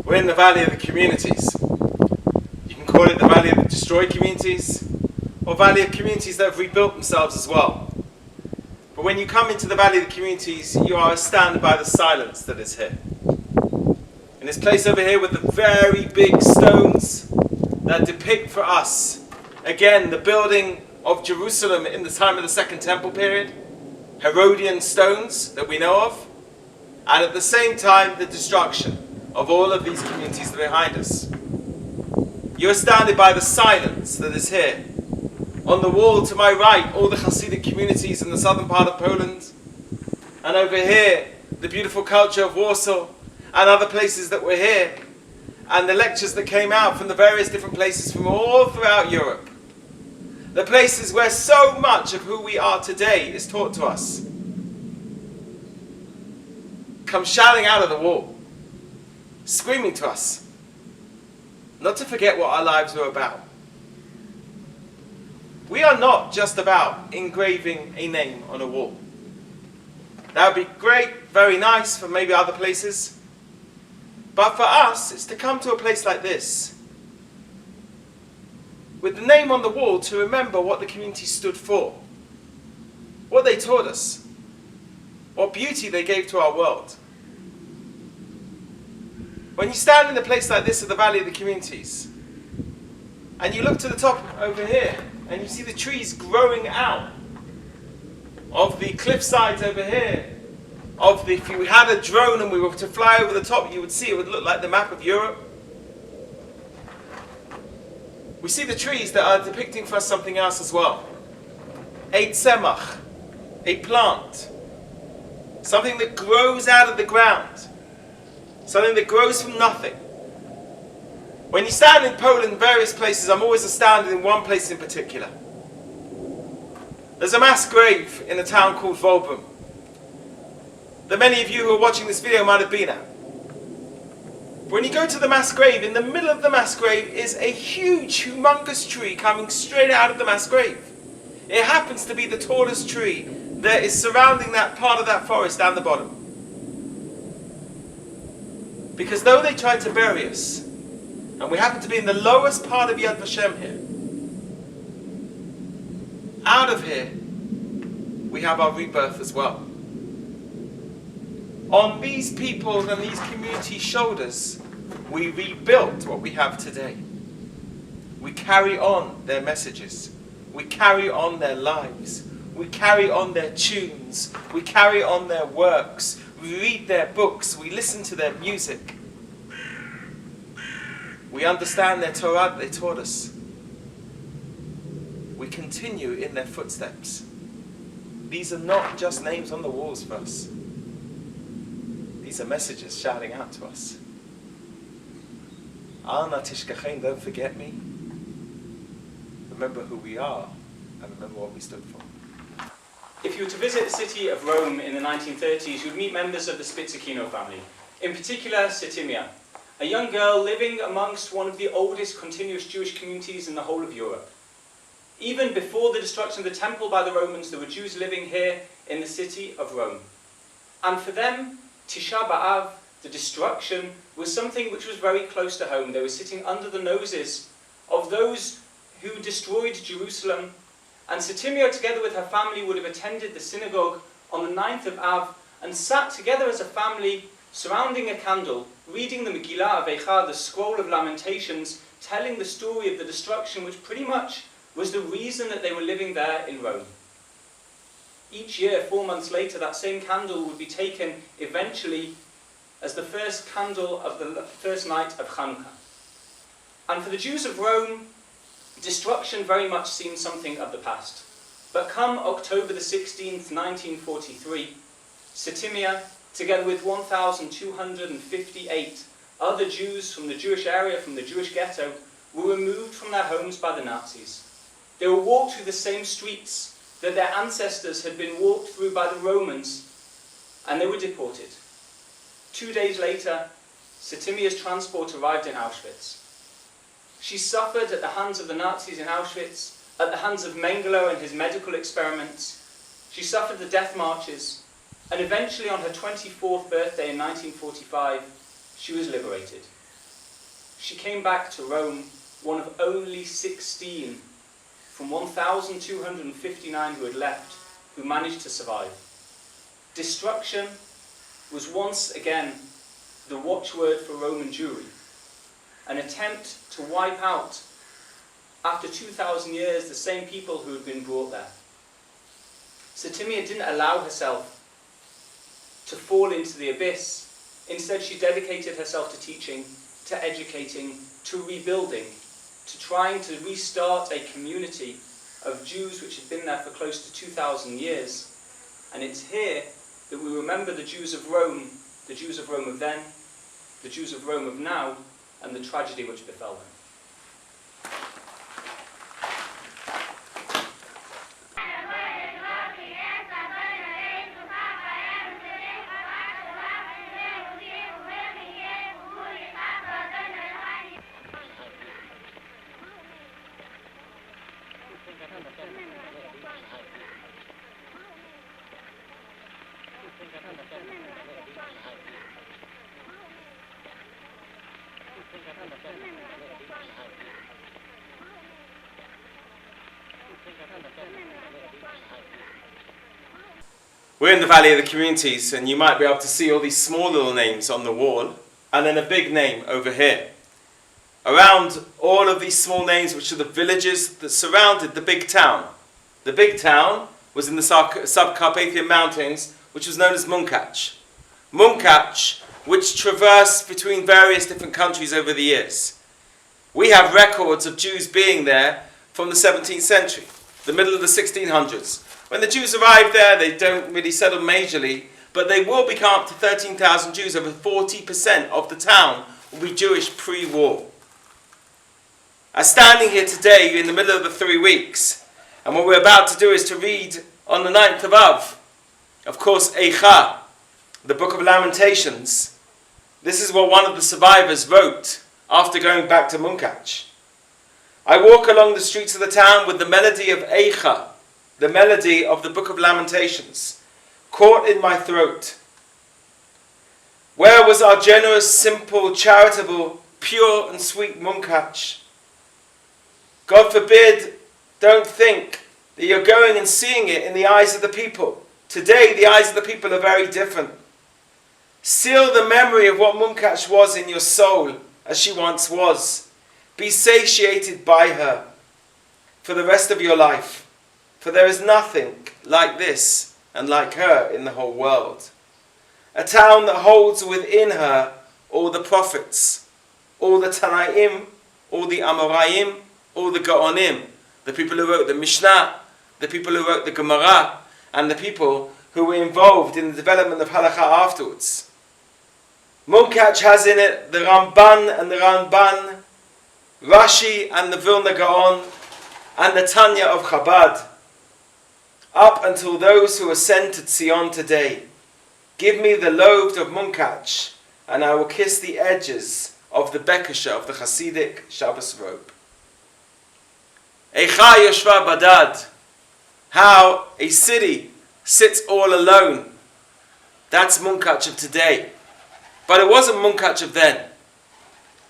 We're in the Valley of the Communities. You can call it the Valley of the Destroyed Communities, or Valley of Communities that have rebuilt themselves as well. But when you come into the Valley of the Communities, you are astounded by the silence that is here. In this place over here with the very big stones that depict for us, again, the building of Jerusalem in the time of the Second Temple period, Herodian stones that we know of, and at the same time the destruction of all of these communities that are behind us. You're astounded by the silence that is here. On the wall to my right, all the Hasidic communities in the southern part of Poland, and over here, the beautiful culture of Warsaw, and other places that were here, and the lectures that came out from the various different places from all throughout Europe. The places where so much of who we are today is taught to us. Come shouting out of the wall, screaming to us, not to forget what our lives were about. We are not just about engraving a name on a wall. That would be great, very nice for maybe other places. But for us, it's to come to a place like this, with the name on the wall, to remember what the community stood for, what they taught us, what beauty they gave to our world. When you stand in a place like this at the Valley of the Communities, and you look to the top over here, and you see the trees growing out of the cliff sides over here, if you had a drone and we were to fly over the top, you would see it would look like the map of Europe. We see the trees that are depicting for us something else as well. A tzemach, a plant, something that grows out of the ground, something that grows from nothing. When you stand in Poland, in various places, I'm always astounded in one place in particular. There's a mass grave in a town called Volbum that many of you who are watching this video might have been at. When you go to the mass grave, in the middle of the mass grave is a huge, humongous tree coming straight out of the mass grave. It happens to be the tallest tree that is surrounding that part of that forest down the bottom. Because though they tried to bury us, and we happen to be in the lowest part of Yad Vashem here, out of here, we have our rebirth as well. On these people and these communities' shoulders, we rebuilt what we have today. We carry on their messages. We carry on their lives. We carry on their tunes. We carry on their works. We read their books. We listen to their music. We understand their Torah that they taught us. We continue in their footsteps. These are not just names on the walls for us. These are messages shouting out to us. Al na tishkachein, don't forget me. Remember who we are and remember what we stood for. If you were to visit the city of Rome in the 1930s, you would meet members of the Spizzichino family. In particular, Setimia, a young girl living amongst one of the oldest continuous Jewish communities in the whole of Europe. Even before the destruction of the temple by the Romans, there were Jews living here in the city of Rome. And for them, Tisha B'Av, the destruction, was something which was very close to home. They were sitting under the noses of those who destroyed Jerusalem. And Setimia, together with her family, would have attended the synagogue on the 9th of Av and sat together as a family surrounding a candle, reading the Megillah Avecha, the scroll of Lamentations, telling the story of the destruction, which pretty much was the reason that they were living there in Rome. Each year, 4 months later, that same candle would be taken eventually as the first candle of the first night of Hanukkah. And for the Jews of Rome, destruction very much seemed something of the past. But come October the 16th, 1943, Setimia, together with 1,258 other Jews from the Jewish area, from the Jewish ghetto, were removed from their homes by the Nazis. They were walked through the same streets that their ancestors had been walked through by the Romans, and they were deported. 2 days later, Setimia's transport arrived in Auschwitz. She suffered at the hands of the Nazis in Auschwitz, at the hands of Mengele and his medical experiments. She suffered the death marches, and eventually on her 24th birthday in 1945, she was liberated. she came back to Rome one of only 16 from 1,259 who had left, who managed to survive. Destruction was once again the watchword for Roman Jewry, an attempt to wipe out, after 2,000 years, the same people who had been brought there. Septimia didn't allow herself to fall into the abyss. Instead, she dedicated herself to teaching, to educating, to rebuilding, to trying to restart a community of Jews which had been there for close to 2,000 years. And it's here that we remember the Jews of Rome of then, the Jews of Rome of now, and the tragedy which befell them. We're in the Valley of the Communities, and you might be able to see all these small little names on the wall, and then a big name over here. Around all of these small names, which are the villages that surrounded the big town. The big town was in the Subcarpathian Mountains, which was known as Munkac. Munkac, which traversed between various different countries over the years. We have records of Jews being there from the 17th century, the middle of the 1600s. When the Jews arrived there, they don't really settle majorly, but they will become up to 13,000 Jews. Over 40% of the town will be Jewish pre-war. I'm standing here today in the middle of the 3 weeks, and what we're about to do is to read on the 9th of Av, of course, Eicha, the Book of Lamentations. This is what one of the survivors wrote after going back to Munkac. I walk along the streets of the town with the melody of Eicha, the melody of the Book of Lamentations, caught in my throat. Where was our generous, simple, charitable, pure and sweet Munkac? God forbid, don't think that you're going and seeing it in the eyes of the people. Today, the eyes of the people are very different. Seal the memory of what Munkac was in your soul, as she once was. Be satiated by her for the rest of your life. For there is nothing like this and like her in the whole world. A town that holds within her all the prophets, all the Tanaim, all the Amoraim, all the Gaonim, the people who wrote the Mishnah, the people who wrote the Gemara, and the people who were involved in the development of Halakha afterwards. Munkac has in it the Ramban and the Ramban, Rashi and the Vilna Gaon, and the Tanya of Chabad, up until those who ascend to Zion today. Give me the lobe of Munkac, and I will kiss the edges of the bekesha of the Hasidic Shabbos robe. Eicha Yoshva Badad, how a city sits all alone. That's Munkac of today. But it wasn't Munkac of then.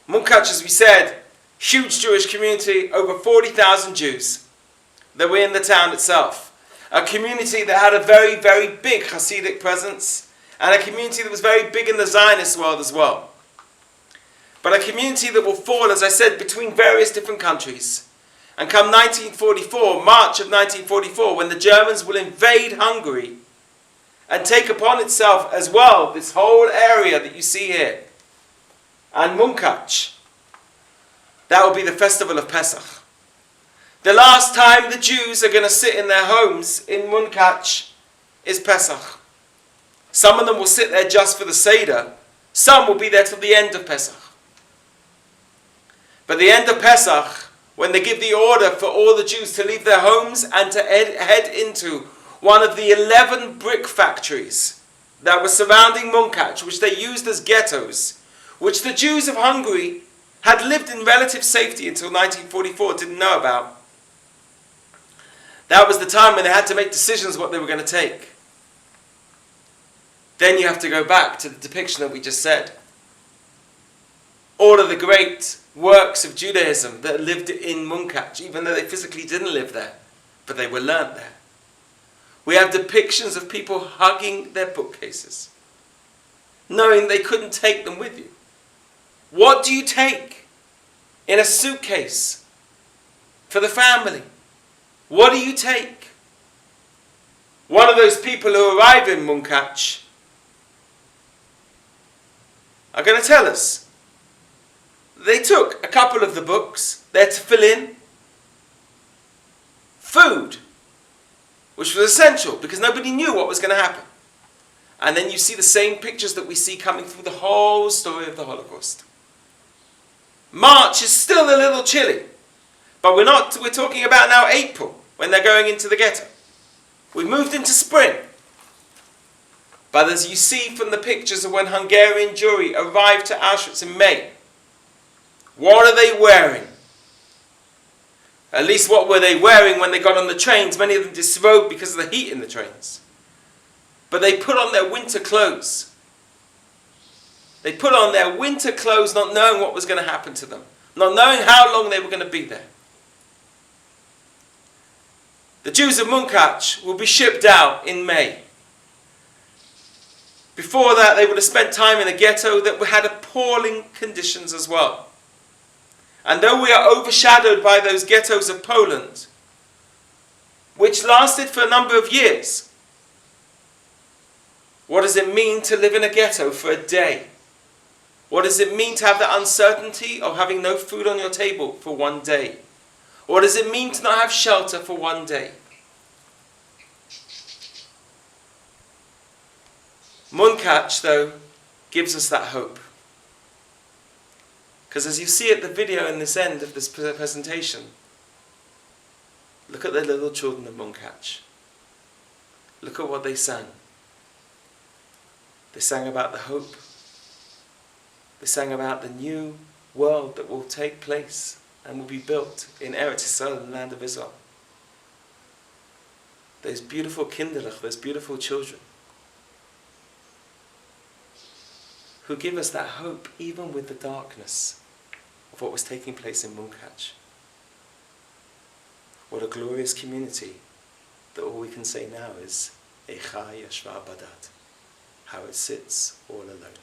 Munkac, as we said, huge Jewish community, over 40,000 Jews that were in the town itself. A community that had a very, very big Hasidic presence, and a community that was very big in the Zionist world as well. But a community that will fall, as I said, between various different countries. And come 1944, March of 1944, when the Germans will invade Hungary and take upon itself as well this whole area that you see here, and Munkac, that will be the festival of Pesach. The last time the Jews are going to sit in their homes in Munkac is Pesach. Some of them will sit there just for the Seder. Some will be there till the end of Pesach. But the end of Pesach, when they give the order for all the Jews to leave their homes and to head into one of the 11 brick factories that were surrounding Munkac, which they used as ghettos, which the Jews of Hungary had lived in relative safety until 1944, didn't know about. That was the time when they had to make decisions what they were going to take. Then you have to go back to the depiction that we just said. all of the great works of Judaism that lived in Munkac, even though they physically didn't live there, but they were learnt there. We have depictions of people hugging their bookcases, knowing they couldn't take them with you. What do you take in a suitcase for the family? What do you take? One of those people who arrive in Munkac are going to tell us they took a couple of the books there to fill in food, which was essential because nobody knew what was going to happen. And then you see the same pictures that we see coming through the whole story of the Holocaust. March is still a little chilly, but we're talking about now April, when they're going into the ghetto. We've moved into spring. But as you see from the pictures of when Hungarian Jewry arrived to Auschwitz in May, what are they wearing? At least what were they wearing when they got on the trains? Many of them disrobed because of the heat in the trains. But they put on their winter clothes. They put on their winter clothes not knowing what was going to happen to them, not knowing how long they were going to be there. The Jews of Munkac will be shipped out in May. Before that, they would have spent time in a ghetto that had appalling conditions as well. And though we are overshadowed by those ghettos of Poland, which lasted for a number of years, what does it mean to live in a ghetto for a day? What does it mean to have the uncertainty of having no food on your table for one day? What does it mean to not have shelter for one day? Munkac, though, gives us that hope. Because as you see at the video in this end of this presentation, look at the little children of Munkac. Look at what they sang. They sang about the hope. They sang about the new world that will take place and will be built in Eretz Yisrael, the land of Israel. Those beautiful kinderlich, those beautiful children, who give us that hope even with the darkness of what was taking place in Munkac. What a glorious community that all we can say now is Eicha Yashva Badat, how it sits all alone.